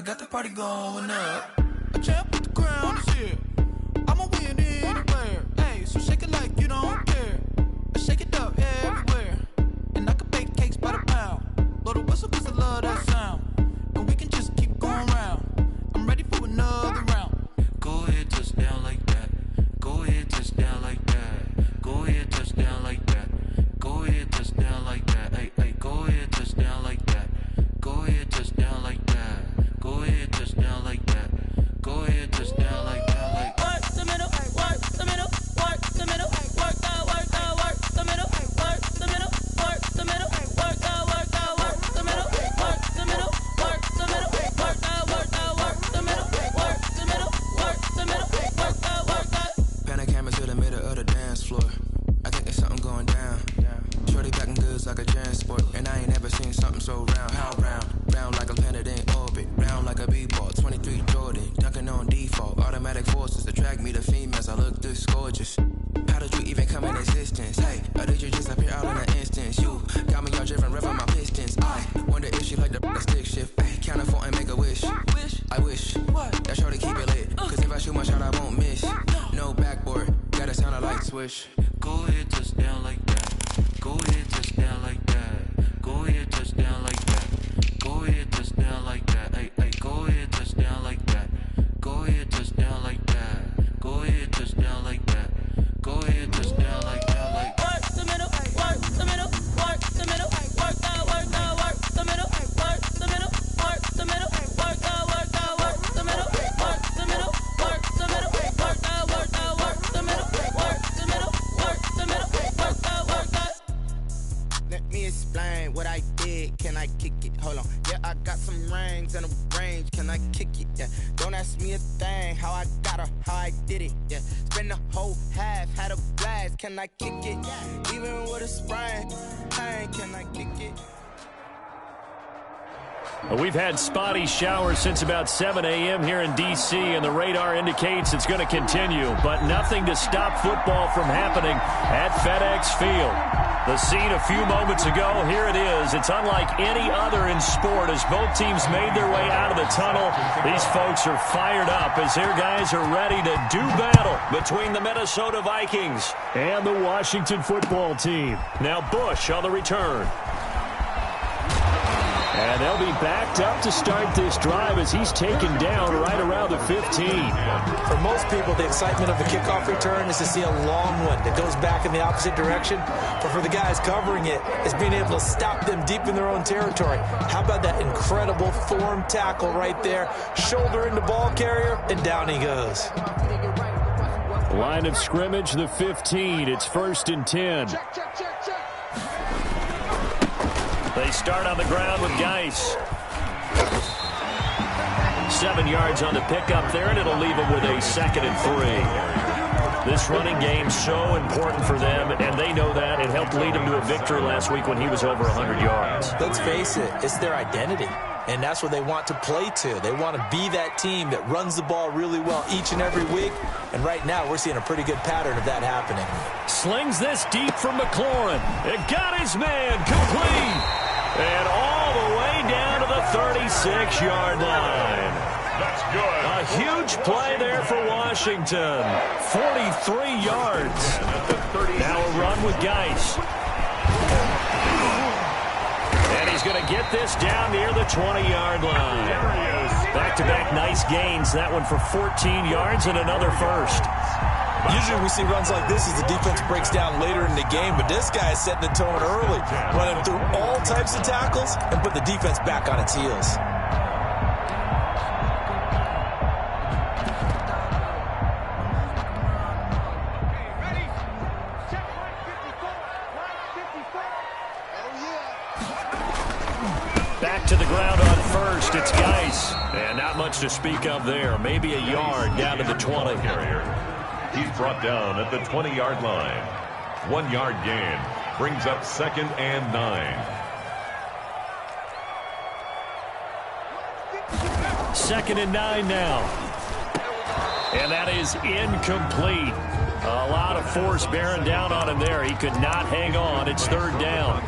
got the party going up. A champ with the crown is here. I'ma win anywhere. Hey, so shake it like you don't care. I shake it up everywhere. And I can bake cakes by the pound. Blow the whistle cause I love that sound. And we can just keep going round. I'm ready for another round. Go ahead, touch down like that. Go ahead, touch down like that. Go ahead, touch down like that. Go ahead, touch down like that. Hey, hey, go ahead, touch down like that. Go ahead, touch down like that. Go ahead, touch down like that. Go ahead, touch down like that. Like work the middle, work the middle, work the middle, work out, work out, work the middle, work the middle, work the middle, work out, work out, work the middle, work the middle, work the middle, work out, work out, work the middle, work the middle, work the middle, work out, work out. Pan a camera to the middle of the dance floor. I think there's something going down. Shorty packing goods like a transport, and I ain't never seen something so round. How round? Round like a planet in orbit, round like a b-ball. 23 Jordan, dunking on default. Automatic forces attract me to females. I look this gorgeous. How did you even come in existence? Hey, or did you just appear out in an instance? You got me all driven, revving my pistons. I wonder if she like the stick shift. Hey, count a 4 and make a wish. I wish that shorty keep it lit. Cause if I shoot my shot, I won't miss. No backboard, gotta sound a light switch. Go ahead, touch down like that. Go ahead, touch down like that. Go ahead, touch down like that. Go ahead, touch down like that. Hey, hey, go ahead, touch down like that. Go ahead, touch down like that. Go ahead, touch down like that. Go ahead, touch down like that. Like work the middle, work the middle, work the middle, work out, work out, work the middle, work the middle, work the middle, work out, work out, work the middle, work the middle, work the middle, work out, work out, work the middle, work the middle, work the middle, work out, work out. Let me explain what I did. Can I kick it? Hold on. Yeah, I got some rings and a range. Can I kick it? Yeah. Don't ask me a thing. How I got her, how I did it. Yeah. Spend the whole half, had a blast. Can I kick it? Even with a sprain. Hey, can I kick it? We've had spotty showers since about 7 a.m. here in D.C., and the radar indicates it's going to continue, but nothing to stop football from happening at FedEx Field. The scene a few moments ago, here it is. It's unlike any other in sport as both teams made their way out of the tunnel. These folks are fired up as their guys are ready to do battle between the Minnesota Vikings and the Washington football team. Now Bush on the return. And they'll be backed up to start this drive as he's taken down right around the 15. For most people, the excitement of the kickoff return is to see a long one that goes back in the opposite direction. But for the guys covering it, it's being able to stop them deep in their own territory. How about that incredible form tackle right there? Shoulder into ball carrier, and down he goes. Line of scrimmage, the 15. It's 1st and 10. They start on the ground with Geis. 7 yards on the pickup there, and it'll leave them with a 2nd and 3. This running game so important for them, and they know that. It helped lead them to a victory last week when he was over 100 yards. Let's face it, it's their identity, and that's what they want to play to. They want to be that team that runs the ball really well each and every week, and right now we're seeing a pretty good pattern of that happening. Slings this deep from McLaurin. It got his man complete. And all the way down to the 36-yard line. That's good. A huge play there for Washington. 43 yards. Now a run with Geis. And he's going to get this down near the 20-yard line. Back-to-back nice gains. That one for 14 yards and another first. Usually we see runs like this as the defense breaks down later in the game, but this guy is setting the tone early, running through all types of tackles and put the defense back on its heels. Back to the ground on first. It's Geis. And not much to speak of there. Maybe a yard down to the 20. He's brought down at the 20-yard line. 1 yard gain brings up 2nd and 9. 2nd and 9 now. And that is incomplete. A lot of force bearing down on him there. He could not hang on. It's 3rd down.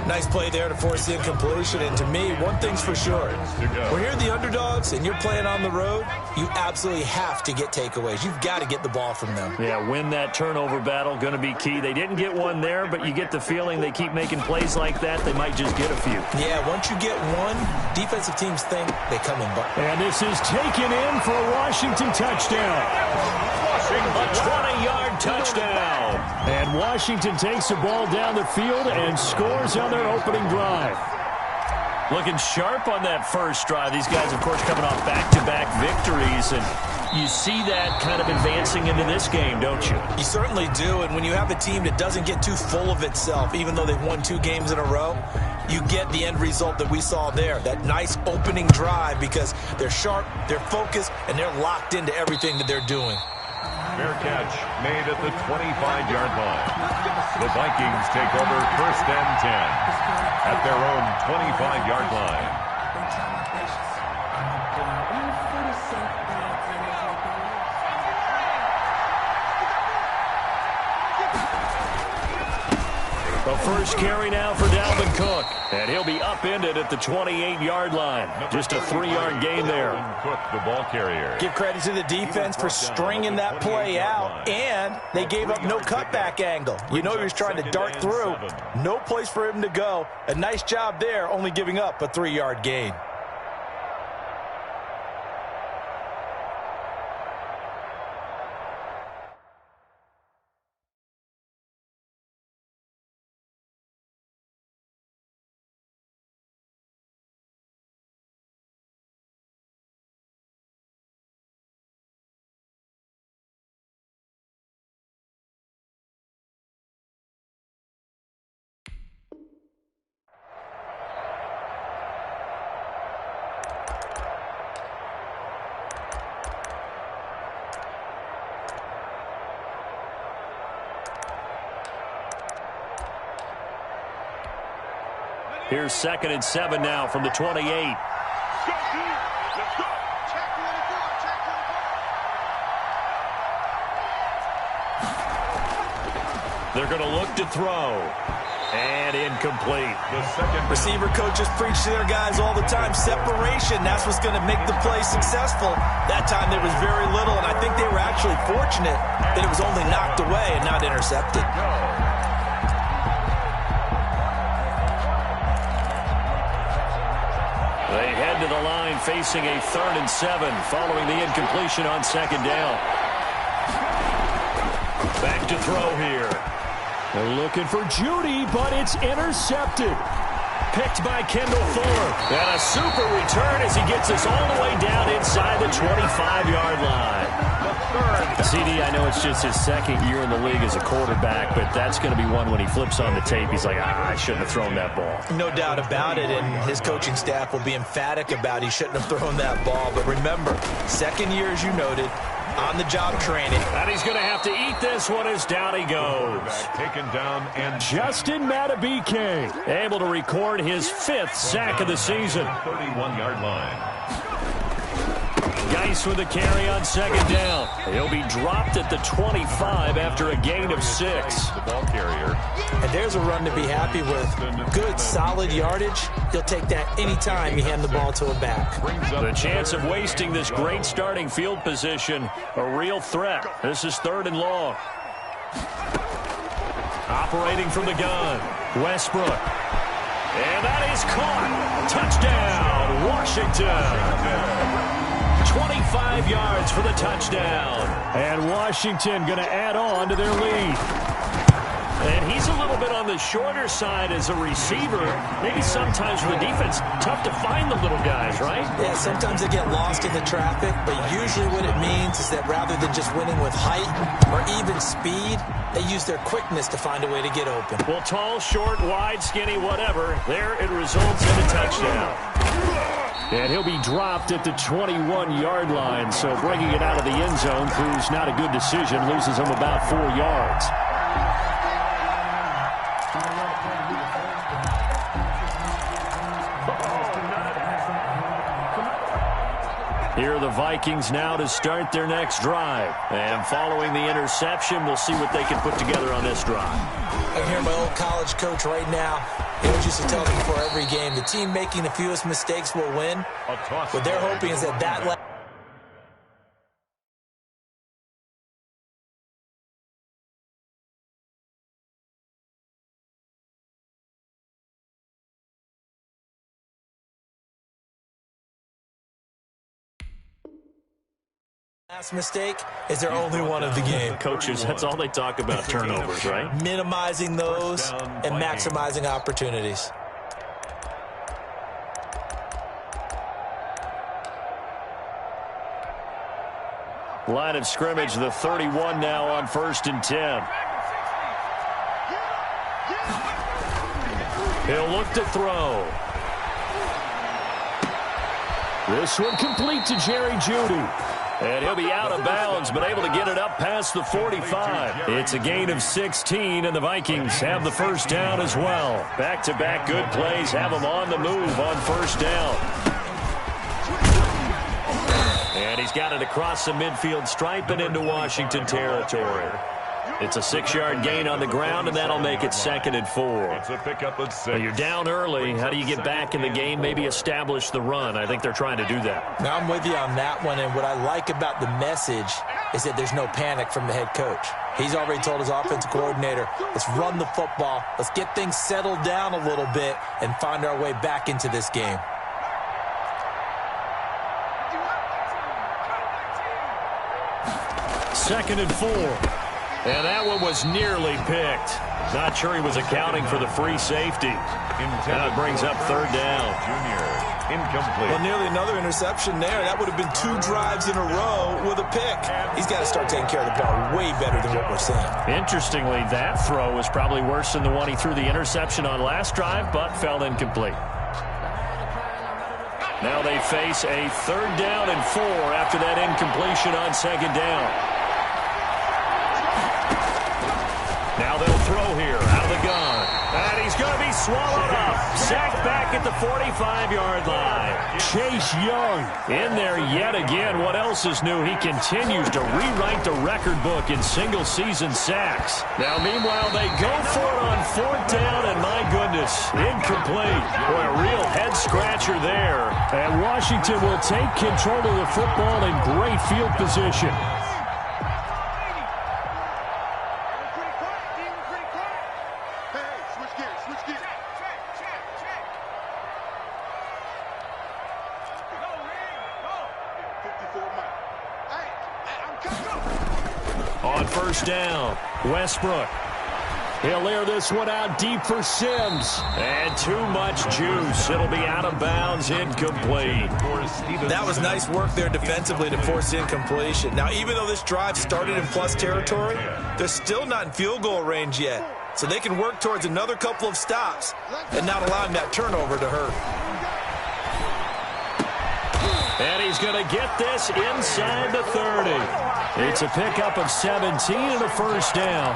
Nice play there to force the incompletion. And to me, one thing's for sure. When you're the underdogs and you're playing on the road, you absolutely have to get takeaways. You've got to get the ball from them. Yeah, win that turnover battle, going to be key. They didn't get one there, but you get the feeling they keep making plays like that, they might just get a few. Yeah, once you get one, defensive teams think they come in. And this is taken in for a Washington touchdown. A 20-yard touchdown. And Washington takes the ball down the field and scores on their opening drive. Looking sharp on that first drive. These guys, of course, coming off back-to-back victories, and you see that kind of advancing into this game, don't you? You certainly do, and when you have a team that doesn't get too full of itself, even though they've won 2 games in a row, you get the end result that we saw there, that nice opening drive, because they're sharp, they're focused, and they're locked into everything that they're doing. Fair catch made at the 25-yard line. The Vikings take over 1st and 10 at their own 25-yard line. The first carry now for Dalvin Cook, and he'll be upended at the 28-yard line. Just a 3-yard gain there. Cook, the ball carrier. Give credit to the defense for stringing that play out, and they gave up no cutback angle. You know he was trying to dart through. No place for him to go. A nice job there, only giving up a 3-yard gain. Here's 2nd and 7 now from the 28. They're going to look to throw. And incomplete. The second receiver coaches preach to their guys all the time. Separation, that's what's going to make the play successful. That time there was very little, and I think they were actually fortunate that it was only knocked away and not intercepted. They head to the line facing a 3rd and 7 following the incompletion on 2nd down. Back to throw here. They're looking for Judy, but it's intercepted. Picked by Kendall Fuller. And a super return as he gets us all the way down inside the 25-yard line. CD, I know it's just his 2nd year in the league as a quarterback, but that's going to be one when he flips on the tape. He's like, I shouldn't have thrown that ball. No doubt about it, and his coaching staff will be emphatic about he shouldn't have thrown that ball. But remember, 2nd year, as you noted, on-the-job training. And he's going to have to eat this one as down he goes. Taken down and Justin Madubuike able to record his 5th sack of the season. 31-yard line. Geis with a carry on 2nd down. He'll be dropped at the 25 after a gain of 6. The ball carrier. And there's a run to be happy with. Good, solid yardage. He'll take that anytime you hand the ball to him back. The chance of wasting this great starting field position, a real threat. This is 3rd and long. Operating from the gun, Westbrook. And that is caught. Touchdown, Washington. 25 yards for the touchdown. And Washington going to add on to their lead. And he's a little bit on the shorter side as a receiver. Maybe sometimes for the defense, tough to find the little guys, right? Yeah, sometimes they get lost in the traffic, but usually what it means is that rather than just winning with height or even speed, they use their quickness to find a way to get open. Well, tall, short, wide, skinny, whatever, there it results in a touchdown. And he'll be dropped at the 21-yard line, so bringing it out of the end zone proves not a good decision, loses him about 4 yards. Here are the Vikings now to start their next drive. And following the interception, we'll see what they can put together on this drive. I can hear my old college coach right now. He always used to tell them before every game, the team making the fewest mistakes will win. What they're hoping is that last mistake is their only one of the game. Coaches, that's all they talk about, turnovers, right? Minimizing those and maximizing opportunities. Line of scrimmage, the 31 now on 1st and 10. He'll look to throw. This one complete to Jerry Jeudy. And he'll be out of bounds, but able to get it up past the 45. It's a gain of 16, and the Vikings have the first down as well. Back-to-back good plays have them on the move on 1st down. And he's got it across the midfield stripe and into Washington territory. It's a 6-yard gain on the ground, and that'll make it 2nd and 4. It's a pickup of 6. Well, you're down early. How do you get back in the game, maybe establish the run? I think they're trying to do that. Now, I'm with you on that one, and what I like about the message is that there's no panic from the head coach. He's already told his offensive coordinator, let's run the football, let's get things settled down a little bit and find our way back into this game. Second and 4. And that one was nearly picked. Not sure he was accounting for the free safety. Now it brings up 3rd down. Junior, incomplete. Well, nearly another interception there. That would have been 2 drives in a row with a pick. He's got to start taking care of the ball way better than what we're seeing. Interestingly, that throw was probably worse than the one he threw the interception on last drive, but fell incomplete. Now they face a 3rd down and 4 after that incompletion on 2nd down. Now they'll throw here out of the gun. And he's going to be swallowed up. Sacked back at the 45-yard line. Chase Young in there yet again. What else is new? He continues to rewrite the record book in single-season sacks. Now, meanwhile, they go for it on 4th down, and my goodness, incomplete. Boy, a real head-scratcher there. And Washington will take control of the football in great field position. On 1st down, Westbrook. He'll air this one out deep for Sims. And too much juice. It'll be out of bounds, incomplete. That was nice work there defensively to force incompletion. Now, even though this drive started in plus territory, they're still not in field goal range yet. So they can work towards another couple of stops and not allowing that turnover to hurt. And he's going to get this inside the 30. It's a pickup of 17 and a 1st down.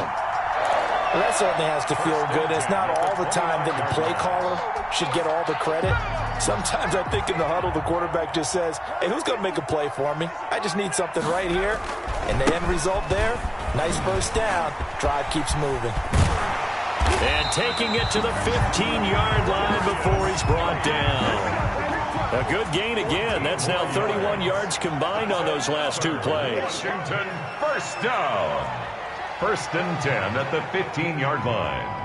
Well, that certainly has to feel good. It's not all the time that the play caller should get all the credit. Sometimes I think in the huddle, the quarterback just says, hey, who's going to make a play for me? I just need something right here. And the end result there, nice 1st down. Drive keeps moving. And taking it to the 15-yard line before he's brought down. A good gain again. That's now 31 yards combined on those last 2 plays. Washington, 1st down. 1st and 10 at the 15-yard line.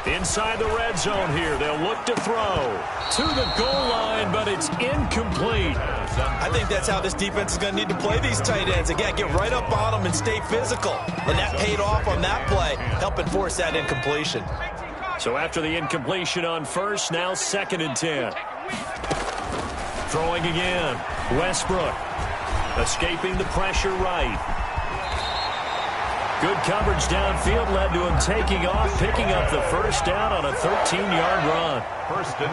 Inside the red zone here. They'll look to throw to the goal line, but it's incomplete. I think that's how this defense is going to need to play these tight ends. Again, get right up on them and stay physical. And that paid off on that play, helping force that incompletion. So after the incompletion on 1st, now 2nd and 10. Throwing again. Westbrook escaping the pressure right. Good coverage downfield led to him taking off, picking up the 1st down on a 13-yard run.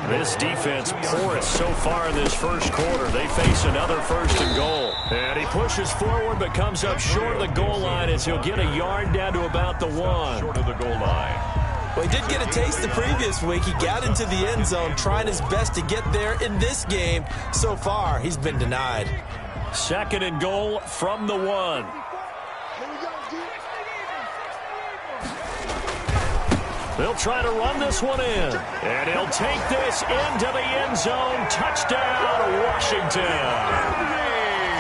This defense porous so far in this 1st quarter. They face another 1st and goal. And he pushes forward but comes up short of the goal line as he'll get a yard down to about the 1. Short of the goal line. Well, he did get a taste the previous week. He got into the end zone, trying his best to get there in this game. So far, he's been denied. 2nd and goal from the 1. They'll try to run this one in. And he'll take this into the end zone. Touchdown, Washington.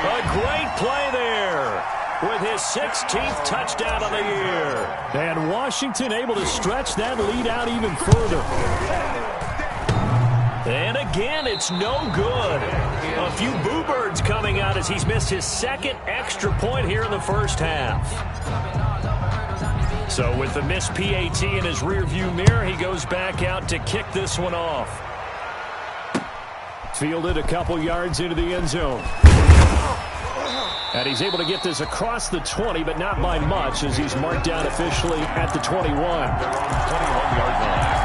A great play there with his 16th touchdown of the year. And Washington able to stretch that lead out even further. And again, it's no good. A few boo birds coming out as he's missed his second extra point here in the first half. So with the missed PAT in his rearview mirror, he goes back out to kick this one off. Fielded a couple yards into the end zone. And he's able to get this across the 20, but not by much, as he's marked down officially at the 21. They're on the 21-yard line.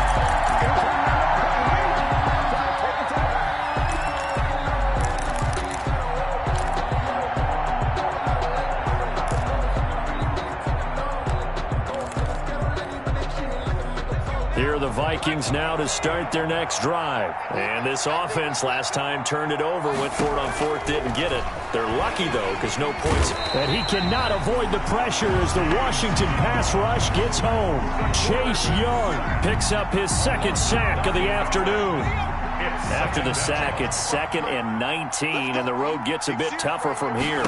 Here are the Vikings now to start their next drive. And this offense last time turned it over, went for it on fourth, didn't get it. They're lucky, though, because no points. And he cannot avoid the pressure as the Washington pass rush gets home. Chase Young picks up his second sack of the afternoon. After the sack, it's 2nd and 19, and the road gets a bit tougher from here.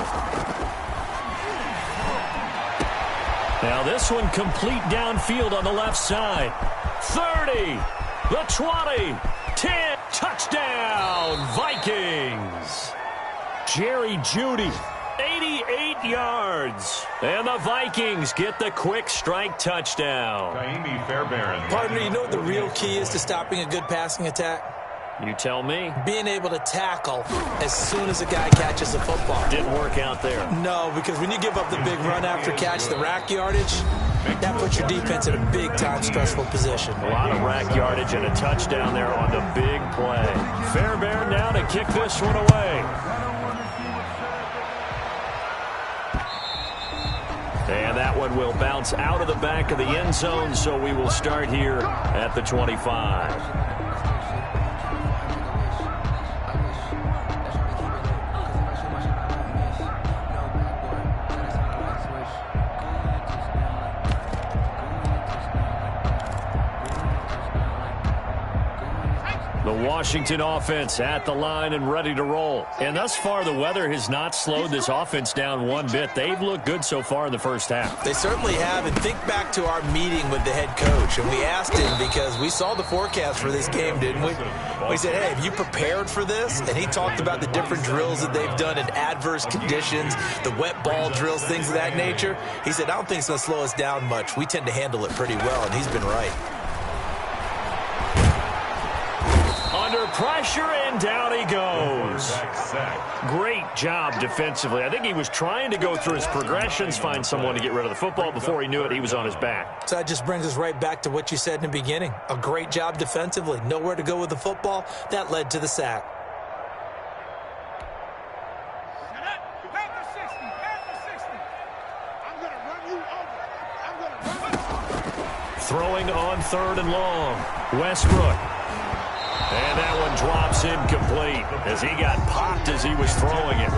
Now this one complete downfield on the left side. 30, the 20, 10, touchdown, Vikings. Jerry Jeudy, 88 yards. And the Vikings get the quick strike touchdown. Partner, you know what the real key is to stopping a good passing attack? You tell me. Being able to tackle as soon as a guy catches the football. Didn't work out there. No, because when you give up the big run after catch, the rack yardage, that puts your defense in a big-time stressful position. A lot of rack yardage and a touchdown there on the big play. Fairbairn now to kick this one away. And that one will bounce out of the back of the end zone, so we will start here at the 25. The Washington offense at the line and ready to roll. And thus far, the weather has not slowed this offense down one bit. They've looked good so far in the first half. They certainly have. And think back to our meeting with the head coach. And we asked him, because we saw the forecast for this game, didn't we? We said, hey, have you prepared for this? And he talked about the different drills that they've done in adverse conditions, the wet ball drills, things of that nature. He said, I don't think it's going to slow us down much. We tend to handle it pretty well, and he's been right. Under pressure, and down he goes. Great job defensively. I think he was trying to go through his progressions, find someone to get rid of the football. Before he knew it, he was on his back. So that just brings us right back to what you said in the beginning. A great job defensively. Nowhere to go with the football. That led to the sack. Throwing on 3rd and long. Westbrook. And that one drops incomplete as he got popped as he was throwing it.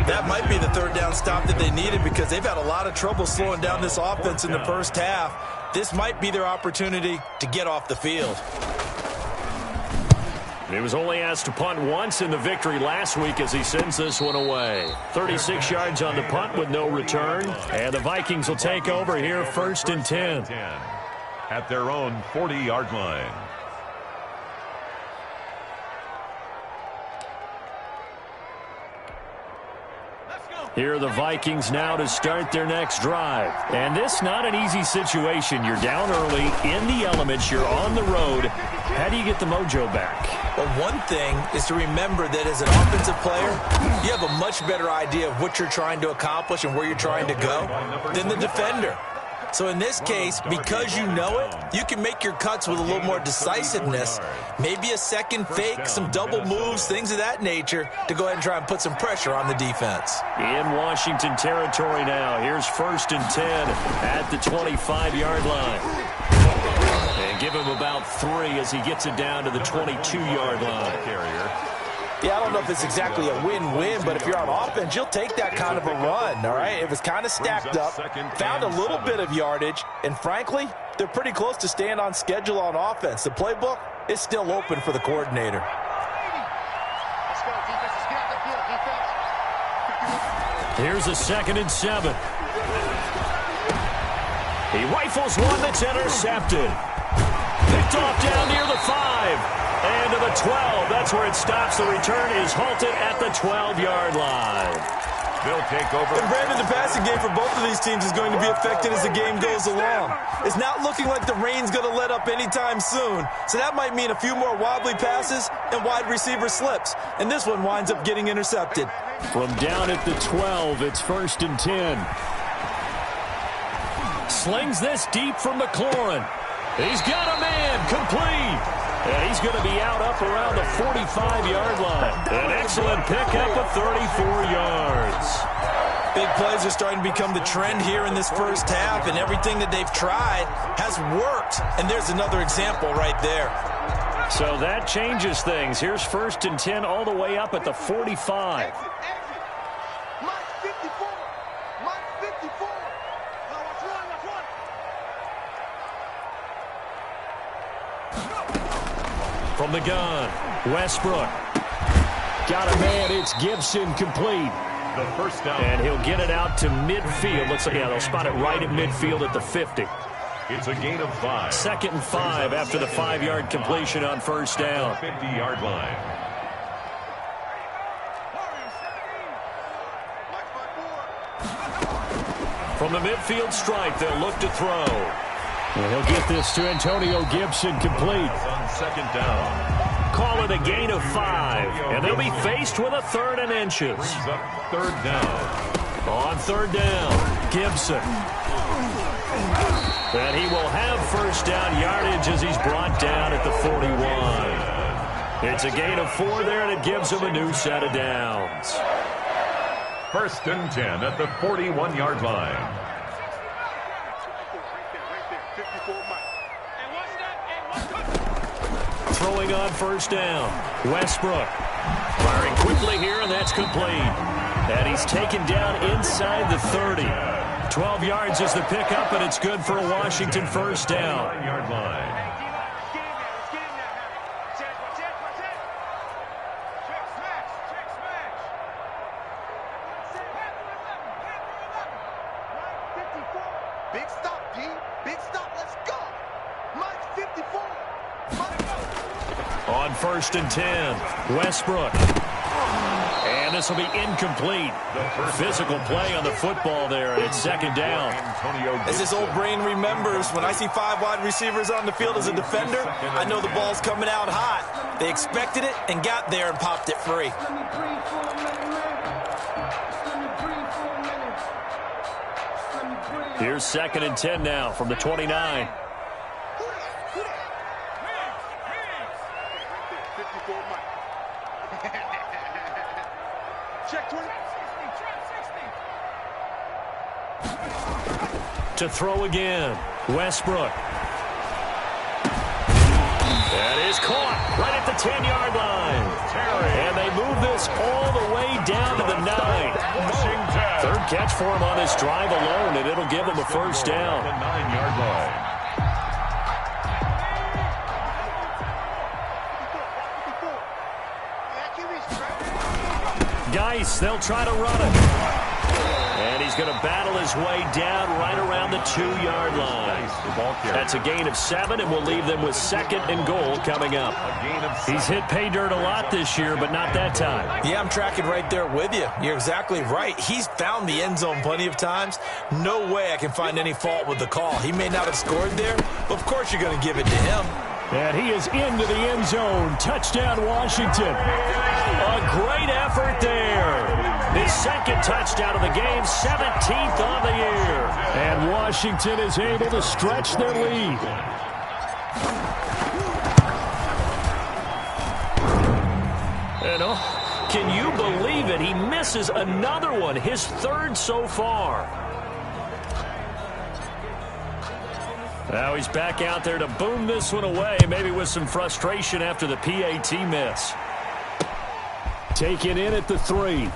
That might be the 3rd down stop that they needed, because they've had a lot of trouble slowing down this offense in the first half. This might be their opportunity to get off the field. He was only asked to punt once in the victory last week as he sends this one away. 36 yards on the punt with no return. And the Vikings will take over here 1st and 10. At their own 40-yard line. Here are the Vikings now to start their next drive. And this not an easy situation. You're down early, in the elements, you're on the road. How do you get the mojo back? Well, one thing is to remember that as an offensive player, you have a much better idea of what you're trying to accomplish and where you're trying to go than the defender. So in this case, because you know it, you can make your cuts with a little more decisiveness, maybe a second fake, some double moves, things of that nature, to go ahead and try and put some pressure on the defense. In Washington territory now, here's 1st and 10 at the 25-yard line. And give him about 3 as he gets it down to the 22-yard line. Yeah, I don't know if it's exactly a win-win, but if you're on offense, you'll take that kind of a run, all right? It was kind of stacked up, found a little bit of yardage, and frankly, they're pretty close to staying on schedule on offense. The playbook is still open for the coordinator. Here's a 2nd and 7. He rifles one that's intercepted. Picked off down near the 5. And to the 12. That's where it stops. The return is halted at the 12-yard line. They'll take over. And Brandon, the passing game for both of these teams is going to be affected as the game goes along. It's not looking like the rain's going to let up anytime soon. So that might mean a few more wobbly passes and wide receiver slips. And this one winds up getting intercepted. From down at the 12, it's 1st and 10. Slings this deep from McLaurin. He's got a man, complete. And he's going to be out up around the 45-yard line. An excellent pickup of 34 yards. Big plays are starting to become the trend here in this first half, and everything that they've tried has worked. And there's another example right there. So that changes things. Here's 1st and 10 all the way up at the 45. From the gun, Westbrook. Got a man, it's Gibson, complete. The first down. And he'll get it out to midfield. Looks like, yeah, they'll spot it right at midfield at the 50. It's a gain of 5. 2nd and 5 after the 5-yard completion on 1st down. 50-yard line. From the midfield stripe, they'll look to throw. And he'll get this to Antonio Gibson, complete. On 2nd down. Call it a gain of 5. And they'll be faced with a 3rd and inches. Brings up 3rd down. On 3rd down, Gibson. And he will have 1st down yardage as he's brought down at the 41. It's a gain of 4 there, and it gives him a new set of downs. 1st and 10 at the 41-yard line. Throwing on 1st down, Westbrook. Firing quickly here, and that's complete. And he's taken down inside the 30. 12 yards is the pickup, and it's good for a Washington 1st down. 9-yard line. Big stop, D. Big stop. Let's go. Mike 54. On 1st and 10, Westbrook. And this will be incomplete. Physical play on the football there, and it's 2nd down. As his old brain remembers, when I see 5 wide receivers on the field as a defender, I know the ball's coming out hot. They expected it and got there and popped it free. Here's 2nd and 10 now from the 29. To throw again, Westbrook. That is caught right at the 10-yard line. And they move this all the way down to the 9. 3rd catch for him on this drive alone, and it'll give him a 1st down. The 9-yard line. Geis, they'll try to run it. And he's going to battle his way down right around the 2-yard line. That's a gain of 7, and we'll leave them with 2nd and goal coming up. He's hit pay dirt a lot this year, but not that time. Yeah, I'm tracking right there with you. You're exactly right. He's found the end zone plenty of times. No way I can find any fault with the call. He may not have scored there, but of course you're going to give it to him. And he is into the end zone. Touchdown, Washington. A great effort there. His 2nd touchdown of the game, 17th on the year. And Washington is able to stretch their lead. And can you believe it? He misses another one, his 3rd so far. Now he's back out there to boom this one away, maybe with some frustration after the PAT miss. Taken in at the 3.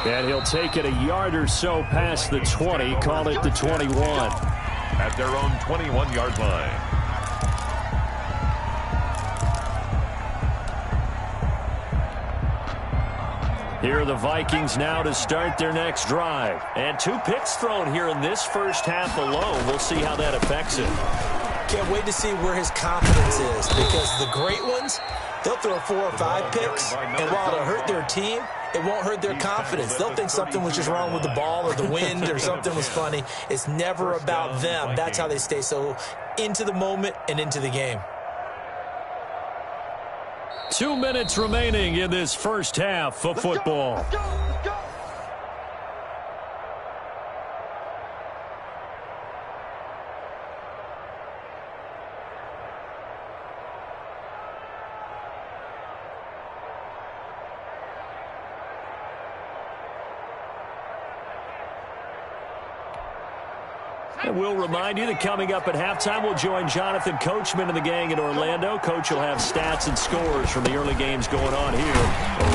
And he'll take it a yard or so past the 20, call it the 21. At their own 21-yard line. Here are the Vikings now to start their next drive. And 2 picks thrown here in this first half alone. We'll see how that affects it. Can't wait to see where his confidence is, because the great ones, they'll throw 4 or 5 picks, and while it'll hurt their team, it won't hurt their confidence. They'll think something was just wrong with the ball or the wind or something was funny. It's never about them. That's how they stay so into the moment and into the game. 2 minutes remaining in this first half of football. Let's go. And we'll remind you that coming up at halftime, we'll join Jonathan Coachman and the gang in Orlando. Coach will have stats and scores from the early games going on here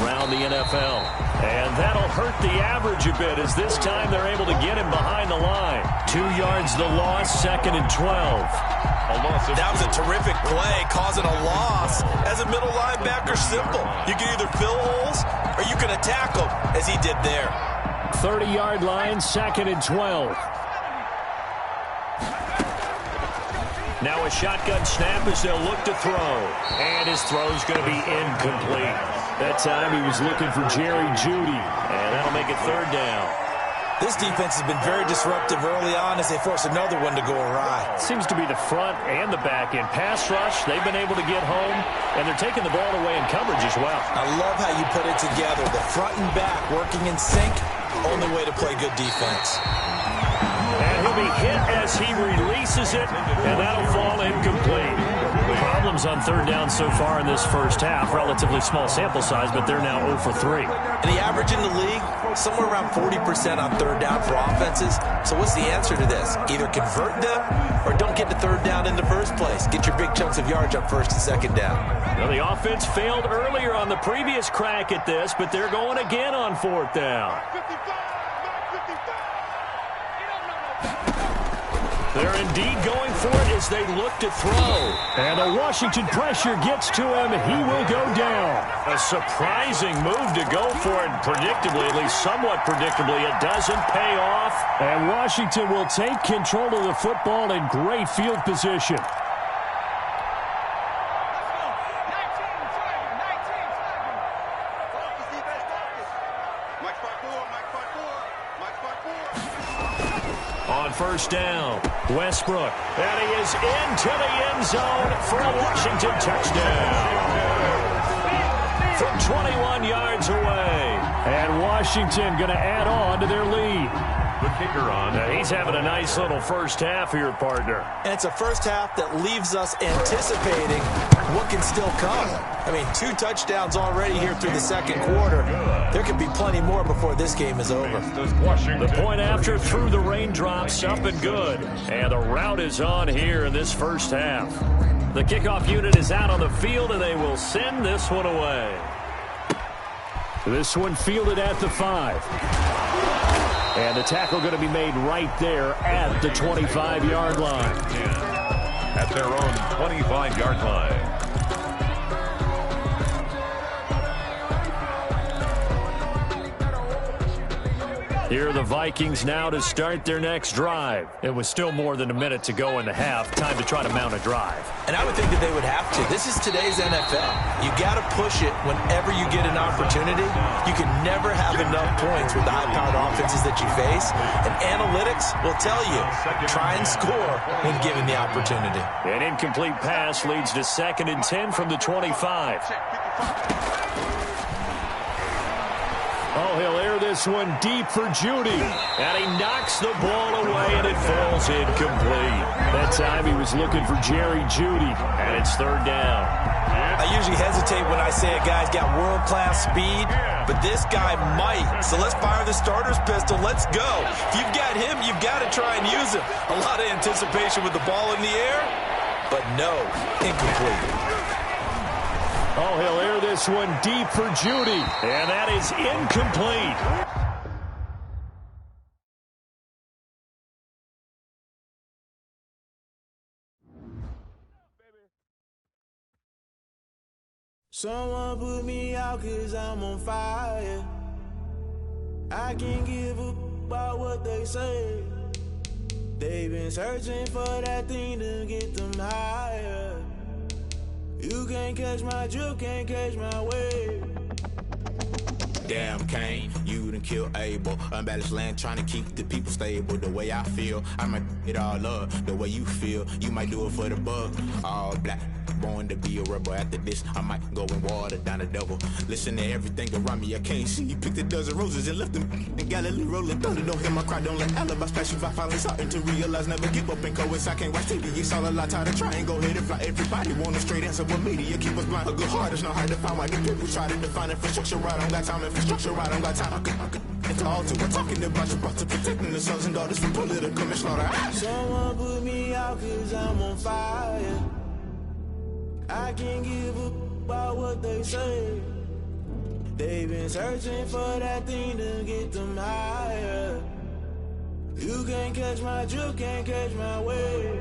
around the NFL. And that'll hurt the average a bit, as this time they're able to get him behind the line. 2 yards the loss, 2nd and 12. That was a terrific play, causing a loss. As a middle linebacker, simple. You can either fill holes or you can attack them, as he did there. 30-yard line, 2nd and 12. Now a shotgun snap as they'll look to throw. And his throw's going to be incomplete. That time he was looking for Jerry Jeudy. And that'll make it 3rd down. This defense has been very disruptive early on as they force another one to go awry. Seems to be the front and the back end. Pass rush, they've been able to get home. And they're taking the ball away in coverage as well. I love how you put it together. The front and back working in sync. Only way to play good defense. And he'll be hit as he releases it, and that'll fall incomplete. Problems on 3rd down so far in this first half. Relatively small sample size, but they're now 0 for 3. And the average in the league, somewhere around 40% on 3rd down for offenses. So what's the answer to this? Either convert them or don't get to 3rd down in the first place. Get your big chunks of yards on 1st and 2nd down. Well, the offense failed earlier on the previous crack at this, but they're going again on 4th down. They're indeed going for it as they look to throw. And the Washington pressure gets to him. He will go down. A surprising move to go for it. Predictably, at least somewhat predictably, it doesn't pay off. And Washington will take control of the football in great field position. On 1st down, Westbrook. And he is into the end zone for a Washington touchdown. From 21 yards away. And Washington going to add on to their lead. The kicker on. Now he's having a nice little first half here, partner. And it's a first half that leaves us anticipating what can still come. I mean, 2 touchdowns already here through the 2nd quarter. There could be plenty more before this game is over. The point after through the raindrops, up and good. And the route is on here in this first half. The kickoff unit is out on the field, and they will send this one away. This one fielded at the 5. And the tackle going to be made right there at the 25-yard line. At their own 25-yard line. Here are the Vikings now to start their next drive. It was still more than a minute to go in the half. Time to try to mount a drive. And I would think that they would have to. This is today's NFL. You got to push it whenever you get an opportunity. You can never have enough points with the high-powered offenses that you face. And analytics will tell you, try and score when given the opportunity. An incomplete pass leads to 2nd and 10 from the 25. Oh, he'll air this one deep for Jeudy. And he knocks the ball away, and it falls incomplete. That time he was looking for Jerry Jeudy, and it's 3rd down. I usually hesitate when I say a guy's got world-class speed, but this guy might. So let's fire the starter's pistol. Let's go. If you've got him, you've got to try and use him. A lot of anticipation with the ball in the air, but no, incomplete. Oh, he'll air this one deep for Judy. And that is incomplete. Someone put me out 'cause I'm on fire. I can't give up about what they say. They've been searching for that thing to get them higher. You can't catch my drift, can't catch my wave. Damn, Kane, you done killed Abel. Unbalanced land, trying to keep the people stable. The way I feel, I might it all up. The way you feel, you might do it for the buck. All black, born to be a rebel. After this, I might go and water down the devil. Listen to everything around me, I can't see. Picked a dozen roses and left them in Galilee rolling thunder. Don't hear my cry, don't let alibis pass you by. Finally starting to realize, never give up and coincide. Can't watch TV, it's all a lot. Tired of trying, go ahead and fly. Everybody want a straight answer, but media keep us blind. A good heart is not hard to find. Why the people try to define infrastructure right? I don't got time, infrastructure right, I don't got time. It's all to we're talking about you, about to protecting the sons and daughters from political manslaughter. Someone put me out 'cause I'm on fire. I can't give up about what they say. They've been searching for that thing to get them higher. You can't catch my drift, can't catch my wave.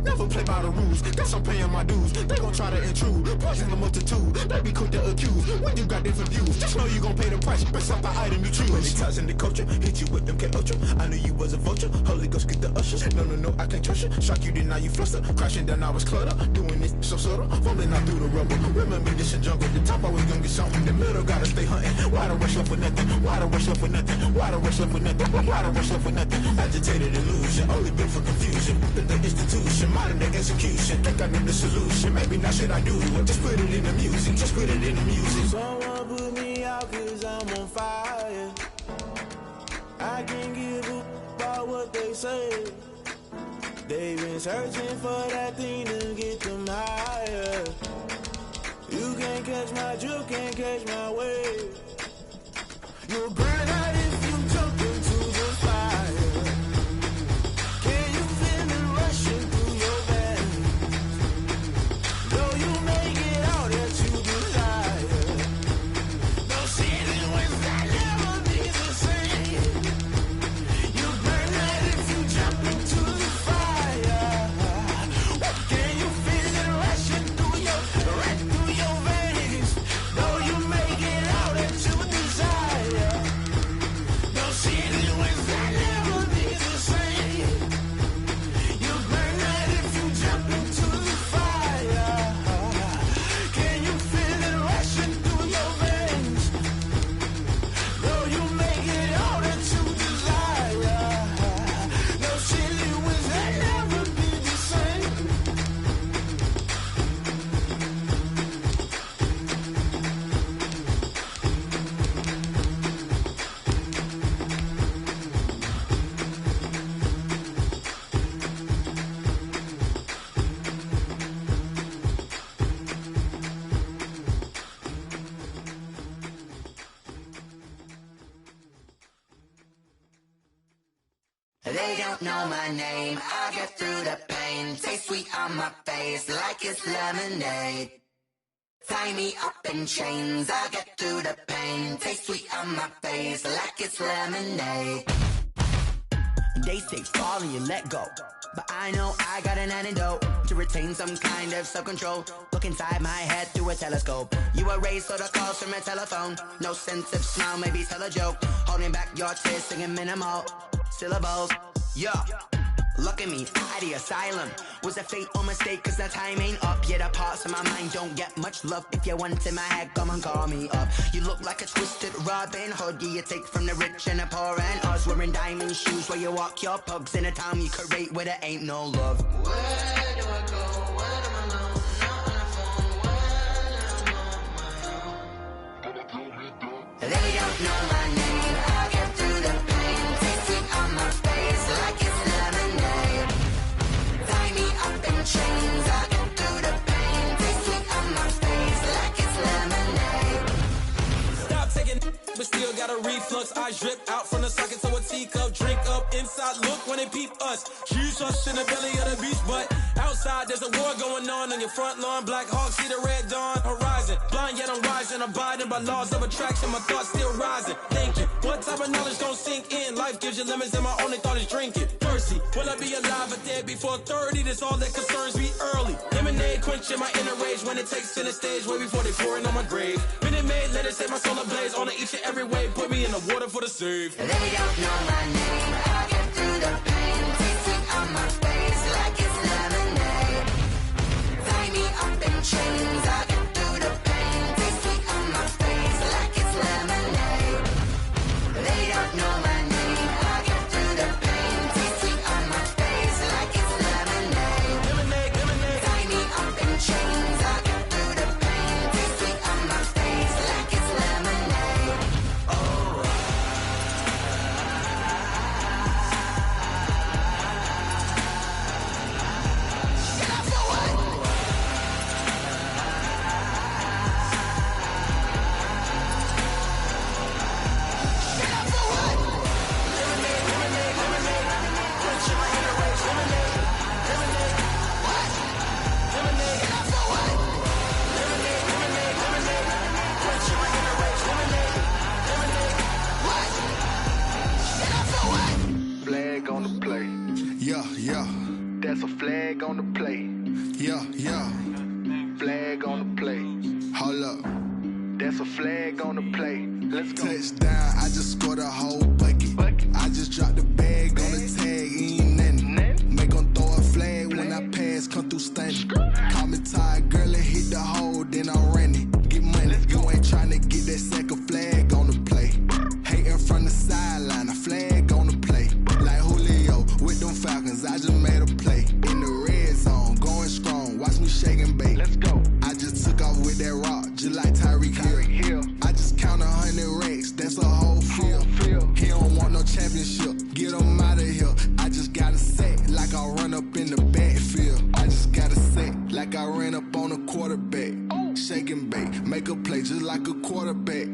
Never play by the rules, guess I'm paying my dues. They gon' try to intrude, poison the multitude. They be quick to accuse, when you got different views. Just know you gon' pay the price, based off the item you choose. Many times in the culture, hit you with them K-Ultra. I knew you was a vulture, Holy Ghost get the ushers. No, I can't trust you. Shock you, then now you fluster. Crashing down, I was cluttered. Doing this so subtle, falling out through the rubble. Remember this in jungle, the top I was gonna get something. The middle gotta stay hunting. Why the rush up for nothing? Why the rush up for nothing? Why the rush up for nothing? Why the rush up for nothing? Agitated illusion, only built for confusion. The institution, modern day execution. Think I know the solution. Maybe now should I do it? Just put it in the music. Just put it in the music. Someone put me out 'cause I'm on fire. I can't give up about what they say. They've been searching for that thing to get them higher. You can't catch my drift, can't catch my wave. You'll burn out if you jump into the fire. Can you feel it rushing through your veins? Though you make it all that you desire. No ceiling when that never be the same. You burn out if you jump into the fire. Can you feel it rushing through your veins? Though you make it all that you desire. No ceiling when that never be the same. You burn out if you jump into the fire. Can you feel it rushing through your veins? Though you make it all that you desire. No ceiling when that never be the same. They don't know my name, I get through the pain. Taste sweet on my face like it's lemonade. Tie me up in chains, I get through the pain. Taste sweet on my face like it's lemonade. They say fall and you let go, but I know I got an antidote to retain some kind of self-control. Look inside my head through a telescope. You erase all the calls from a telephone. No sense of smile, maybe tell a joke. Holding back your tears, singing minimal syllables. Yeah, look at me, out the asylum. Was a fate or mistake, cause the time ain't up. Yet the parts of my mind don't get much love. If you want in my head, come and call me up. You look like a twisted Robin Hood. Yeah, you take from the rich and the poor and us. Wearing diamond shoes where you walk your pugs in a town you create where there ain't no love. Where do I go? Where do I know? Not on the phone, when I'm on my own. They don't know my name, I get through the pain. Taste sweet on my face like it's lemonade. Tie me up in chains, I get through the pain. Taste sweet on my face like it's lemonade. Stop taking, but still got a reflux. I Diamonds drip out from the socket to a teacup. Drink up inside, look when they peep us. Choose us in the belly of the beast, but outside there's a war going on your front lawn. Black Hawk, see the red dawn horizon. Blind yet I'm rising, abiding by laws of attraction. My thoughts still rising, thinking what type of knowledge don't sink in? Life gives you lemons and my only thought is drinking. Thirsty, will I be alive or dead before 30? That's all that concerns me early. Lemonade quenching my inner rage when it takes center stage way before they pouring on my grave. Minute Maid, let it set my soul ablaze on each and every way. Put me in the water for the save. They don't know my name. I get through the pain. Taste sweet on my face like it's lemonade. Tie me up in chains. I get through the pain. Taste sweet on my face like it's lemonade. They don't know my name. I get through the pain. Taste sweet on my face like it's lemonade. Lemonade, lemonade. Tie me up in chains. I get through the pain. Taste sweet on my face like it's lemonade. Flag on the play. Yeah, yeah, That's a flag on the play. yeah, yeah. Flag on the play. Hold up. That's a flag on the play. Let's go. Touchdown, I just scored a whole bucket. I just dropped the bag on the tag, ain't nothing. Make 'em throw a flag when I pass, come through stunning. Call me tired, girl, and hit the hole, then I'm running. Get money, you ain't tryna get that second flag on the play. Hating from the sideline, a flag on the play. Like Julio with them Falcons, I just made a play. In the red zone, going strong, watch me shake and bake. Let's go. I just took off with that rock, just like Tyreek Hill. I just count 100 racks, that's a whole field. He don't want no championship, get him out of here. I just got a set, like I run up in the backfield. I just got a set, like I ran up on a quarterback. Shake and bake, make a play just like a quarterback.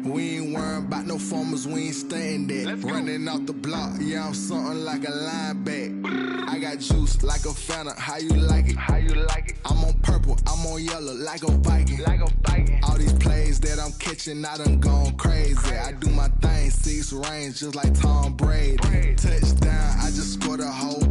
We ain't worrying about no formers, we ain't staying there. Running off the block, yeah, I'm something like a linebacker. I got juice like a Fanta, how you like it? How you like it? I'm on purple, I'm on yellow, like a Viking. Like a Viking. All these plays that I'm catching, I done gone crazy. I do my thing, 6 range, just like Tom Brady. Touchdown, I just scored a whole